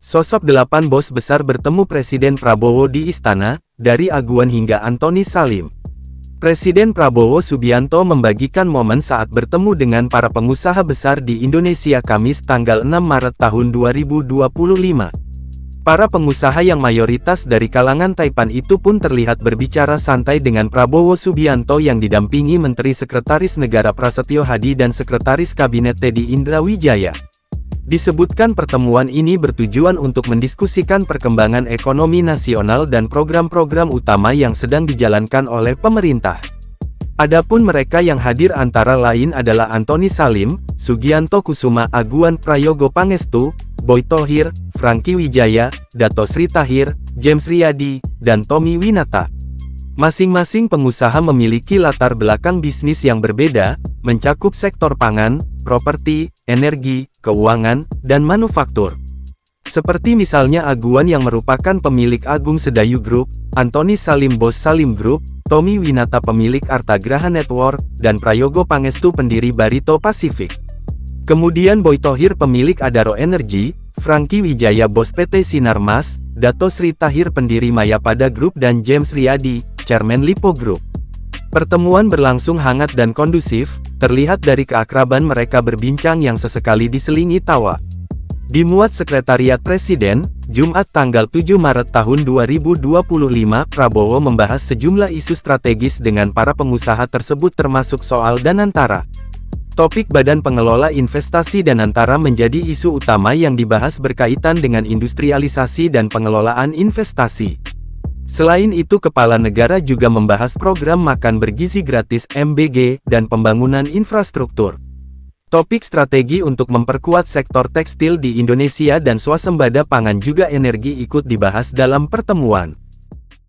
Sosok 8 bos besar bertemu Presiden Prabowo di Istana, dari Aguan hingga Antoni Salim. Presiden Prabowo Subianto membagikan momen saat bertemu dengan para pengusaha besar di Indonesia Kamis tanggal 6 Maret tahun 2025. Para pengusaha yang mayoritas dari kalangan Taipan itu pun terlihat berbicara santai dengan Prabowo Subianto yang didampingi Menteri Sekretaris Negara Prasetyo Hadi dan Sekretaris Kabinet Teddy Indrawijaya. Disebutkan pertemuan ini bertujuan untuk mendiskusikan perkembangan ekonomi nasional dan program-program utama yang sedang dijalankan oleh pemerintah. Adapun mereka yang hadir antara lain adalah Antoni Salim, Sugianto Kusuma Aguan Prayogo Pangestu, Boy Thohir, Franky Wijaya, Dato Sri Tahir, James Riyadi, dan Tommy Winata. Masing-masing pengusaha memiliki latar belakang bisnis yang berbeda, mencakup sektor pangan, properti, energi, keuangan, dan manufaktur. Seperti misalnya Aguan yang merupakan pemilik Agung Sedayu Group, Antoni Salim bos Salim Group, Tommy Winata pemilik Artagraha Network, dan Prayogo Pangestu pendiri Barito Pacific. Kemudian Boy Thohir pemilik Adaro Energy, Franky Wijaya bos PT Sinarmas, Dato Sri Tahir pendiri Mayapada Group dan James Riyadi, Chairman Lipo Group. Pertemuan berlangsung hangat dan kondusif, terlihat dari keakraban mereka berbincang yang sesekali diselingi tawa. Dimuat Sekretariat Presiden, Jumat tanggal 7 Maret tahun 2025, Prabowo membahas sejumlah isu strategis dengan para pengusaha tersebut termasuk soal Danantara. Topik Badan Pengelola Investasi Danantara menjadi isu utama yang dibahas berkaitan dengan industrialisasi dan pengelolaan investasi. Selain itu Kepala Negara juga membahas program makan bergizi gratis MBG dan pembangunan infrastruktur. Topik strategi untuk memperkuat sektor tekstil di Indonesia dan swasembada pangan juga energi ikut dibahas dalam pertemuan.